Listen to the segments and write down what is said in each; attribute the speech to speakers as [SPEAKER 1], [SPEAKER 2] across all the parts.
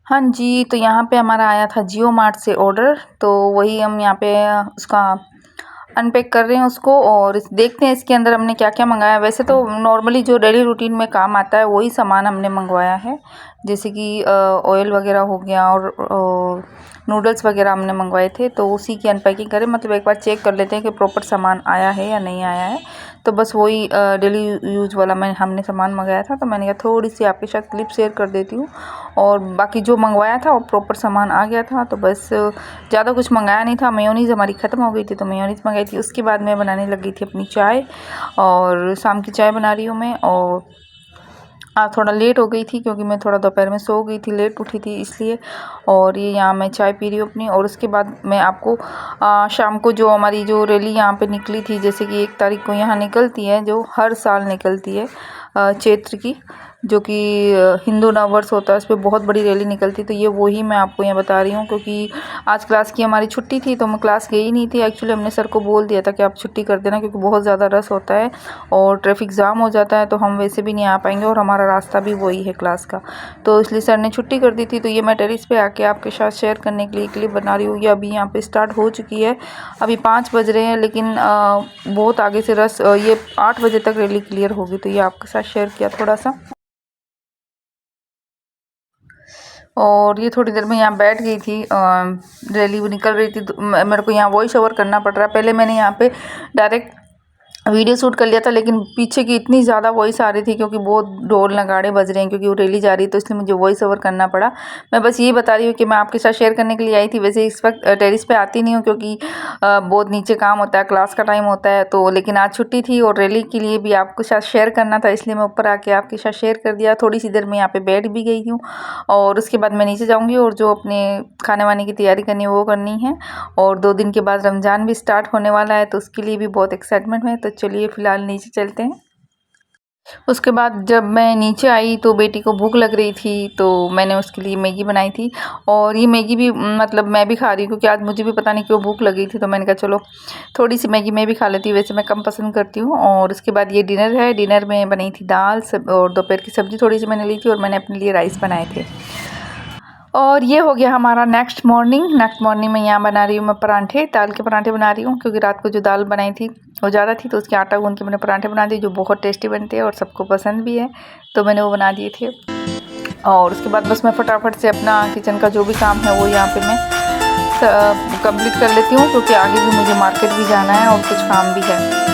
[SPEAKER 1] हाँ जी, तो यहाँ पे हमारा आया था जियो मार्ट से ऑर्डर, तो वही हम यहाँ पे उसका अनपैक कर रहे हैं उसको और देखते हैं इसके अंदर हमने क्या क्या मंगाया। वैसे तो नॉर्मली जो डेली रूटीन में काम आता है वही सामान हमने मंगवाया है, जैसे कि ऑयल वगैरह हो गया और नूडल्स वगैरह हमने मंगवाए थे, तो उसी की अनपैकिंग करें, मतलब एक बार चेक कर लेते हैं कि प्रॉपर सामान आया है या नहीं आया है। तो बस वही डेली यूज़ वाला हमने सामान मंगाया था, तो मैंने कहा थोड़ी सी आपके साथ क्लिप शेयर कर देती हूँ। और बाकी जो मंगवाया था वो प्रॉपर सामान आ गया था, तो बस ज़्यादा कुछ मंगाया नहीं था। मेयोनीज़ हमारी ख़त्म हो गई थी तो मेयोनीज़ मंगाई थी। उसके बाद मैं बनाने लगी थी अपनी चाय, और शाम की चाय बना रही हूँ मैं। और आज थोड़ा लेट हो गई थी क्योंकि मैं थोड़ा दोपहर में सो गई थी, लेट उठी थी इसलिए। और ये यहाँ मैं चाय पी रही हूँ अपनी। और उसके बाद मैं आपको शाम को जो हमारी जो रैली यहाँ पे निकली थी, जैसे कि 1 तारीख को यहाँ निकलती है, जो हर साल निकलती है चैत्र की, जो कि हिंदू नववर्ष होता है, उस पर बहुत बड़ी रैली निकलती है। तो ये वही मैं आपको यहाँ बता रही हूँ, क्योंकि आज क्लास की हमारी छुट्टी थी तो मैं क्लास गई नहीं थी। एक्चुअली हमने सर को बोल दिया था कि आप छुट्टी कर देना, क्योंकि बहुत ज़्यादा रश होता है और ट्रैफिक जाम हो जाता है, तो हम वैसे भी नहीं आ पाएंगे और हमारा रास्ता भी वही है क्लास का, तो इसलिए सर ने छुट्टी कर दी थी। तो ये मैं टेरिस पे आके आपके साथ शेयर करने के लिए क्लिप बना रही हूँ। ये अभी यहाँ पे स्टार्ट हो चुकी है, अभी 5 बज रहे हैं, लेकिन बहुत आगे से रश, ये 8 बजे तक रैली क्लियर होगी। तो ये आपके साथ शेयर किया थोड़ा सा। और ये थोड़ी देर में यहाँ बैठ गई थी, रैली निकल रही थी, तो मेरे को यहाँ वॉइस ओवर करना पड़ रहा है। पहले मैंने यहाँ पे डायरेक्ट वीडियो शूट कर लिया था, लेकिन पीछे की इतनी ज़्यादा वॉइस आ रही थी क्योंकि बहुत ढोल नगाड़े बज रहे हैं, क्योंकि वो रैली जा रही है, तो इसलिए मुझे वॉइस ओवर करना पड़ा। मैं बस ये बता रही हूँ कि मैं आपके साथ शेयर करने के लिए आई थी। वैसे इस वक्त टेरिस पे आती नहीं हूँ क्योंकि बहुत नीचे काम होता है, क्लास का टाइम होता है, तो लेकिन आज छुट्टी थी और रैली के लिए भी आपके साथ शेयर करना था, इसलिए मैं ऊपर आके आपके साथ शेयर कर दिया। थोड़ी सी देर में यहाँ पे बैठ भी गई हूँ और उसके बाद मैं नीचे जाऊँगी और जो अपने खाने वाने की तैयारी करनी है वो करनी है। और 2 दिन के बाद रमज़ान भी स्टार्ट होने वाला है, तो उसके लिए भी बहुत एक्साइटमेंट है। तो चलिए फ़िलहाल नीचे चलते हैं। उसके बाद जब मैं नीचे आई तो बेटी को भूख लग रही थी, तो मैंने उसके लिए मैगी बनाई थी। और ये मैगी भी मतलब मैं भी खा रही हूँ क्योंकि आज मुझे भी पता नहीं क्यों भूख लगी थी, तो मैंने कहा चलो थोड़ी सी मैगी मैं भी खा लेती हूँ, वैसे मैं कम पसंद करती हूँ। और उसके बाद ये डिनर है, डिनर में बनी थी दाल सब, और दोपहर की सब्ज़ी थोड़ी सी मैंने ली थी, और मैंने अपने लिए राइस बनाए थे। और ये हो गया हमारा नेक्स्ट मॉर्निंग में यहाँ बना रही हूँ मैं परांठे, दाल के परांठे बना रही हूँ, क्योंकि रात को जो दाल बनाई थी वो ज़्यादा थी, तो उसके आटा गूंद के मैंने परांठे बना दिए, जो बहुत टेस्टी बनते हैं और सबको पसंद भी है, तो मैंने वो बना दिए थे। और उसके बाद बस मैं फटाफट से अपना किचन का जो भी काम है वो यहाँ पे मैं कंप्लीट कर लेती हूँ, क्योंकि आगे भी मुझे मार्केट भी जाना है और कुछ काम भी है।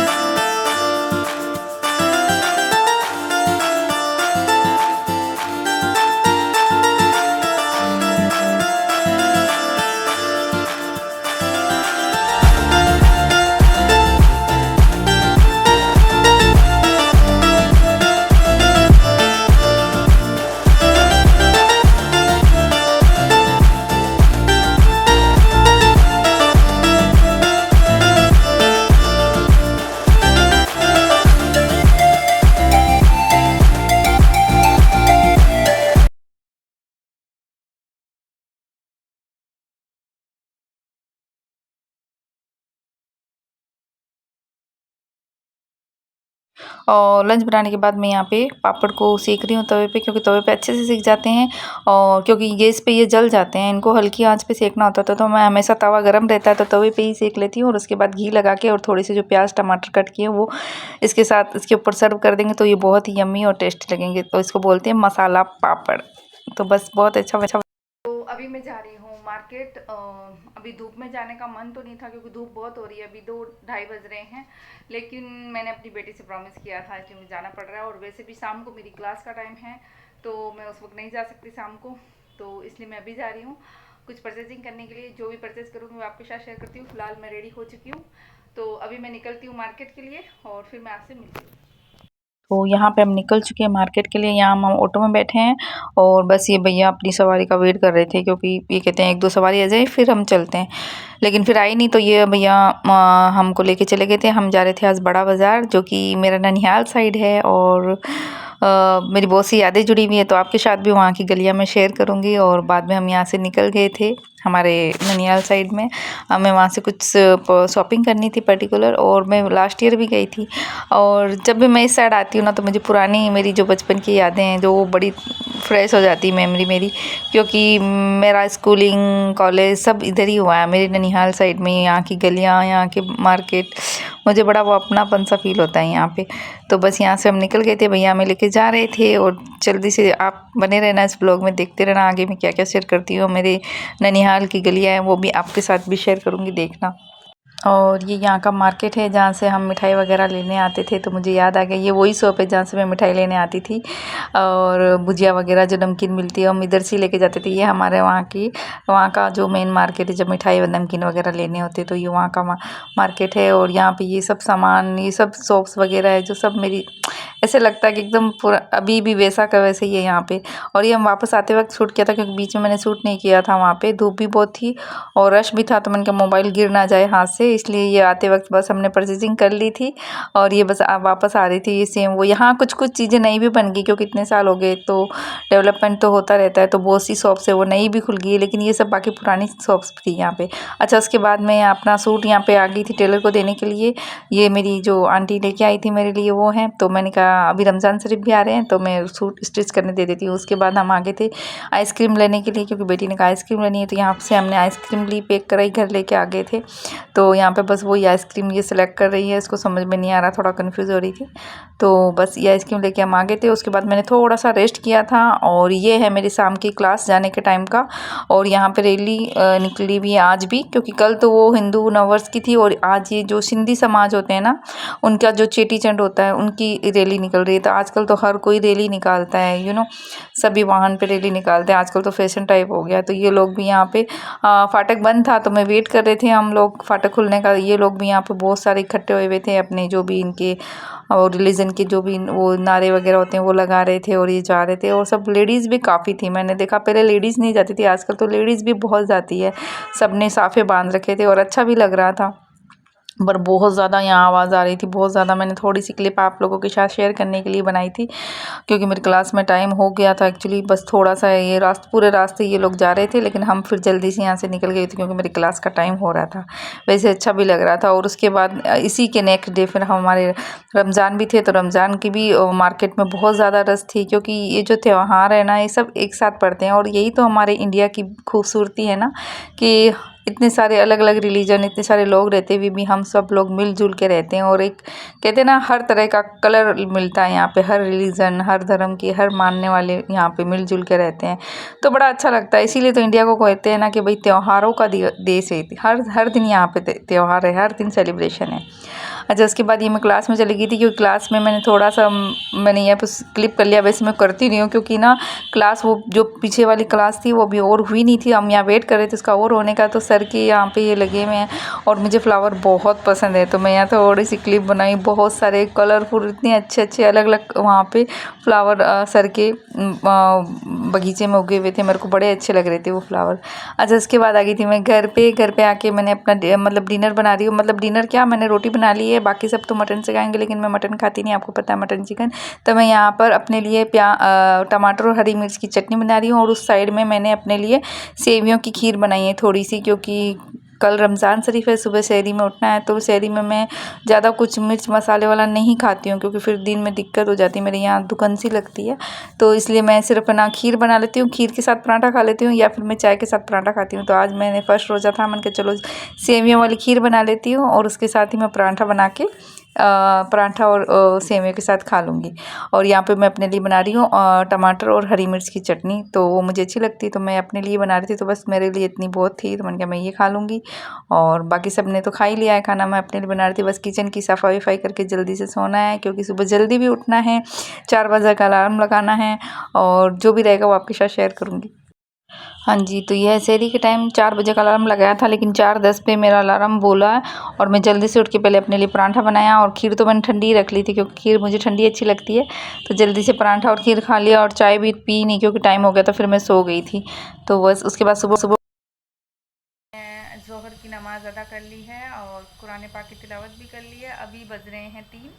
[SPEAKER 1] और लंच बनाने के बाद मैं यहाँ पे पापड़ को सेक रही हूँ तवे पे, क्योंकि तवे पे अच्छे से सेक जाते हैं, और क्योंकि गैस पे ये जल जाते हैं, इनको हल्की आंच पे सेकना होता था, तो मैं हमेशा तवा गरम रहता है तो तवे पे ही सेक लेती हूँ। और उसके बाद घी लगा के और थोड़े से जो प्याज टमाटर कट किए वो इसके साथ इसके ऊपर सर्व कर देंगे, तो ये बहुत ही यम्मी और टेस्टी लगेंगे। तो इसको बोलते हैं मसाला पापड़। तो बस बहुत अच्छा। तो अभी मैं जा रही हूँ मार्केट। अभी धूप में जाने का मन तो नहीं था क्योंकि धूप बहुत हो रही है, अभी 2-2:30 बज रहे हैं, लेकिन मैंने अपनी बेटी से प्रॉमिस किया था कि मुझे जाना पड़ रहा है। और वैसे भी शाम को मेरी क्लास का टाइम है, तो मैं उस वक्त नहीं जा सकती शाम को, तो इसलिए मैं अभी जा रही हूँ कुछ परचेजिंग करने के लिए। जो भी परचेज करूँगी मैं आपके साथ शेयर करती हूँ। फिलहाल मैं रेडी हो चुकी हूँ, तो अभी मैं निकलती हूँ मार्केट के लिए और फिर मैं आपसे मिलती हूँ। तो यहाँ पे हम निकल चुके हैं मार्केट के लिए। यहाँ हम ऑटो में बैठे हैं और बस ये भैया अपनी सवारी का वेट कर रहे थे, क्योंकि ये कहते हैं 1-2 सवारी आ जाए फिर हम चलते हैं। लेकिन फिर आई नहीं, तो ये भैया हमको लेके चले गए थे। हम जा रहे थे आज बड़ा बाज़ार, जो कि मेरा ननिहाल साइड है, और मेरी बहुत सी यादें जुड़ी हुई है, तो आपके साथ भी वहाँ की गलियाँ मैं शेयर करूँगी। और बाद में हम यहाँ से निकल गए थे हमारे ननिहाल साइड में। हमें वहाँ से कुछ शॉपिंग करनी थी पर्टिकुलर, और मैं लास्ट ईयर भी गई थी। और जब भी मैं इस साइड आती हूँ ना, तो मुझे पुरानी मेरी जो बचपन की यादें हैं, जो वो बड़ी फ्रेश हो जाती है मेमोरी मेरी, क्योंकि मेरा स्कूलिंग कॉलेज सब इधर ही हुआ है, मेरे ननिहाल साइड में। यहाँ की गलियाँ, यहाँ के मार्केट, मुझे बड़ा वो अपनापन सा फील होता है यहाँ पे। तो बस यहाँ से हम निकल गए थे, भैया हमें लेके जा रहे थे। और जल्दी से आप बने रहना इस ब्लॉग में, देखते रहना आगे मैं क्या क्या शेयर करती हूँ। मेरे ननिहाल की गलियाँ हैं, वो भी आपके साथ भी शेयर करूँगी, देखना। और ये यहाँ का मार्केट है जहाँ से हम मिठाई वगैरह लेने आते थे। तो मुझे याद आ गया, ये वही शॉप है जहाँ से मैं मिठाई लेने आती थी, और भुजिया वगैरह जो नमकीन मिलती है हम इधर से लेके जाते थे। ये हमारे वहाँ का जो मेन मार्केट है, जब मिठाई व नमकीन वगैरह लेने होते तो ये वहाँ का मार्केट है। और यहाँ पे ये सब सामान, ये सब शॉप्स वगैरह है, जो सब मेरी ऐसे लगता है कि एकदम पूरा अभी भी वैसा का वैसे ही है यहाँ पे। और ये हम वापस आते वक्त शूट किया था, क्योंकि बीच में मैंने शूट नहीं किया था, वहाँ पे धूप भी बहुत थी और रश भी था, तो मैंने कहा मोबाइल गिर ना जाए हाथ से, इसलिए ये आते वक्त बस हमने परचेजिंग कर ली थी। और ये बस वापस आ रही थी ये सेम। वो यहाँ कुछ कुछ चीज़ें नई भी बन गई, क्योंकि इतने साल हो गए, तो डेवलपमेंट तो होता रहता है। तो बहुत सी शॉप्स है वो नई भी खुल गई है, लेकिन ये सब बाकी पुरानी शॉप्स थी यहाँ पे। अच्छा, उसके बाद मैं अपना सूट यहाँ पे आ गई थी टेलर को देने के लिए। ये मेरी जो आंटी लेके आई थी मेरे लिए वो है, तो मैंने कहा अभी रमज़ान शरीफ भी आ रहे हैं, तो मैं सूट स्टिच करने दे देती हूँ। उसके बाद हम आगे थे आइसक्रीम लेने के लिए, क्योंकि बेटी ने कहा आइसक्रीम लेनी है, तो यहाँ से हमने आइसक्रीम ली, पैक कराई, घर लेके आ गए थे। तो यहाँ पे बस वही आइसक्रीम ये सिलेक्ट कर रही है, इसको समझ में नहीं आ रहा, थोड़ा कंफ्यूज हो रही थी। तो बस ये आइसक्रीम लेके हम आ गए थे। उसके बाद मैंने थोड़ा सा रेस्ट किया था, और ये है मेरी शाम की क्लास जाने के टाइम का। और यहाँ पे रैली निकली हुई है आज भी, क्योंकि कल तो वो हिंदू नववर्ष की थी, और आज ये जो सिंधी समाज होते हैं ना, उनका जो चेटी चंड होता है, उनकी रैली निकल रही है। तो आजकल तो हर कोई रैली निकालता है, सभी वाहन पे रैली निकालते हैं आजकल, तो फैशन टाइप हो गया। तो ये लोग भी यहाँ पे फाटक बंद था, तो मैं वेट कर रहे थे हम लोग फाटक खुलने का। ये लोग भी यहाँ पे बहुत सारे इकट्ठे हुए थे, अपने जो भी इनके और रिलीजन के जो भी वो नारे वगैरह होते हैं वो लगा रहे थे, और ये जा रहे थे। और सब लेडीज़ भी काफ़ी थी, मैंने देखा पहले लेडीज़ नहीं जाती थी, आजकल तो लेडीज़ भी बहुत जाती है। सब ने साफे बांध रखे थे और अच्छा भी लग रहा था, पर बहुत ज़्यादा यहाँ आवाज़ आ रही थी, बहुत ज़्यादा। मैंने थोड़ी सी क्लिप आप लोगों के साथ शेयर करने के लिए बनाई थी, क्योंकि मेरी क्लास में टाइम हो गया था एक्चुअली। बस थोड़ा सा ये पूरे रास्ते ये लोग जा रहे थे, लेकिन हम फिर जल्दी से यहाँ से निकल गए थे, क्योंकि मेरी क्लास का टाइम हो रहा था। वैसे अच्छा भी लग रहा था। और उसके बाद इसी के नेक्स्ट डे फिर हमारे रमज़ान भी थे, तो रमज़ान की भी मार्केट में बहुत ज़्यादा रश थी, क्योंकि ये जो त्यौहार है ना, ये सब एक साथ पड़ते हैं। और यही तो हमारे इंडिया की खूबसूरती है ना, कि इतने सारे अलग अलग रिलीजन, इतने सारे लोग रहते हुए भी हम सब लोग मिलजुल के रहते हैं। और एक कहते हैं ना, हर तरह का कलर मिलता है यहाँ पे, हर रिलीजन, हर धर्म के, हर मानने वाले यहाँ पे मिलजुल के रहते हैं, तो बड़ा अच्छा लगता है। इसीलिए तो इंडिया को कहते हैं ना कि भाई त्योहारों का देश है। हर दिन यहाँ पे त्योहार है, हर दिन सेलिब्रेशन है। अच्छा, उसके बाद ये मैं क्लास में चली गई थी, क्योंकि क्लास में मैंने थोड़ा सा मैंने यहाँ पर क्लिप कर लिया। वैसे मैं करती नहीं हूँ, क्योंकि ना क्लास वो जो पीछे वाली क्लास थी वो अभी और हुई नहीं थी, हम यहाँ वेट कर रहे थे उसका और होने का। तो सर के यहाँ पे ये लगे हुए हैं, और मुझे फ्लावर बहुत पसंद है, तो मैं यहाँ थोड़ी सी क्लिप बनाई। बहुत सारे कलरफुल, इतने अच्छे अच्छे अलग अलग वहाँ पे फ्लावर सर के बगीचे में उगे हुए थे, मेरे को बड़े अच्छे लग रहे थे वो फ्लावर। अच्छा, उसके बाद आ गई थी मैं घर पे आके मैंने अपना मतलब डिनर बना रही हूँ। मतलब डिनर क्या, मैंने रोटी बना ली है, बाकी सब तो मटन से खाएंगे, लेकिन मैं मटन खाती नहीं, आपको पता है, मटन चिकन। तो मैं यहाँ पर अपने लिए टमाटर और हरी मिर्च की चटनी बना रही हूँ, और उस साइड में मैंने अपने लिए सेवियों की खीर बनाई है थोड़ी सी, क्योंकि कल रमज़ान शरीफ है, सुबह शहरी में उठना है। तो शहरी में मैं ज़्यादा कुछ मिर्च मसाले वाला नहीं खाती हूँ, क्योंकि फिर दिन में दिक्कत हो जाती है, मेरे यहाँ दुकान सी लगती है। तो इसलिए मैं सिर्फ ना खीर बना लेती हूँ, खीर के साथ पराठा खा लेती हूँ, या फिर मैं चाय के साथ पराठा खाती हूँ। तो आज मैंने फर्स्ट रोज़ा था, मैंने कहा चलो सेवियों वाली खीर बना लेती हूँ, और उसके साथ ही मैं पराठा बना के पराठा और सेवइयों के साथ खा लूँगी। और यहाँ पे मैं अपने लिए बना रही हूँ टमाटर और हरी मिर्च की चटनी, तो वो मुझे अच्छी लगती है, तो मैं अपने लिए बना रही थी। तो बस मेरे लिए इतनी बहुत थी, तो मैंने कहा मैं ये खा लूँगी, और बाकी सब ने तो खा ही लिया है खाना। मैं अपने लिए बना रही थी, बस किचन की सफाई वफाई करके जल्दी से सोना है, क्योंकि सुबह जल्दी भी उठना है, 4 बजे का अलार्म लगाना है, और जो भी रहेगा वो आपके साथ शेयर करूँगी। हाँ जी, तो यह शहरी के टाइम 4 बजे का अलार्म लगाया था, लेकिन 4:10 पे मेरा अलार्म बोला, और मैं जल्दी से उठ के पहले अपने लिए पराठा बनाया, और खीर तो मैंने ठंडी ही रख ली थी, क्योंकि खीर मुझे ठंडी अच्छी लगती है। तो जल्दी से पराठा और खीर खा लिया, और चाय भी पी नहीं, क्योंकि टाइम हो गया था, फिर मैं सो गई थी। तो बस उसके बाद सुबह सुबह ज़ोहर की नमाज़ नमाज़ अदा कर ली है और कुरान पाक की तिलावत भी कर ली है। अभी बज रहे हैं 3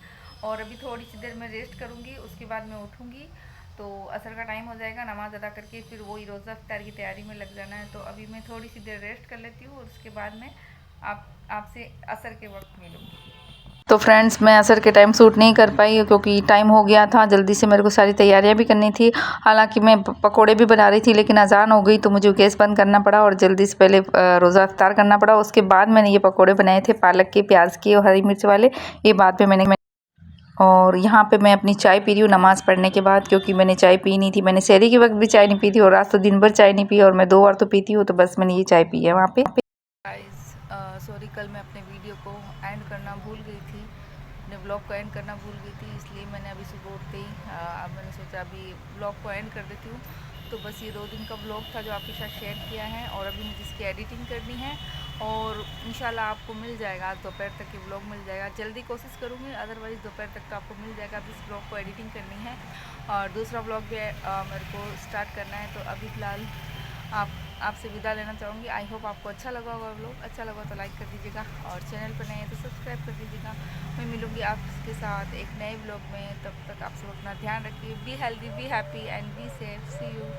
[SPEAKER 1] और अभी थोड़ी सी देर में रेस्ट करूँगी, उसके बाद मैं उठूँगी तो असर का टाइम हो जाएगा। नमाज़ अदा करके फिर वही रोज़ा इफ्तार की तैयारी में लग जाना है। तो अभी मैं थोड़ी सी देर रेस्ट कर लेती हूँ और उसके बाद मैं आपसे असर के वक्त मिलूँगी। तो फ्रेंड्स, मैं असर के टाइम शूट नहीं कर पाई क्योंकि टाइम हो गया था, जल्दी से मेरे को सारी तैयारियां भी करनी थी। हालांकि मैं पकोड़े भी बना रही थी लेकिन अजान हो गई तो मुझे गैस बंद करना पड़ा और जल्दी से पहले रोज़ा इफ्तार करना पड़ा। उसके बाद मैंने ये पकोड़े बनाए थे पालक के, प्याज के और हरी मिर्च वाले। ये बाद में मैंने और यहाँ पे मैं अपनी चाय पी रही हूँ नमाज़ पढ़ने के बाद, क्योंकि मैंने चाय पी नहीं थी। मैंने सहरी के वक्त भी चाय नहीं पी थी और रात तो दिन भर चाय नहीं पी और मैं 2 बार तो पीती हूँ, तो बस मैंने ये चाय पी है वहाँ पे। सॉरी, कल मैं अपने वीडियो को एंड करना भूल गई थी, अपने ब्लॉग को एंड करना भूल गई थी, इसलिए मैंने अभी सुबह उठते ही अब मैंने सोचा अभी ब्लॉग को एंड कर देती हूँ। तो बस ये 2 दिन का ब्लॉग था जो आपके साथ शेयर किया है और अभी मुझे इसकी एडिटिंग करनी है और इंशाल्लाह आपको मिल जाएगा, आज दोपहर तक ये ब्लॉग मिल जाएगा। जल्दी कोशिश करूँगी, अदरवाइज़ दोपहर तक तो आपको मिल जाएगा। अभी इस ब्लॉग को एडिटिंग करनी है और दूसरा ब्लॉग भी मेरे को स्टार्ट करना है। तो अभी फ़िलहाल आपसे विदा लेना चाहूँगी। आई होप आपको अच्छा लगा होगा व्लॉग। अच्छा लगा तो लाइक कर दीजिएगा और चैनल पर नए हैं तो सब्सक्राइब कर दीजिएगा। मैं मिलूँगी आपके साथ एक नए व्लॉग में, तब तक आप सब अपना ध्यान रखिए। Be healthy, be happy and be safe. See you.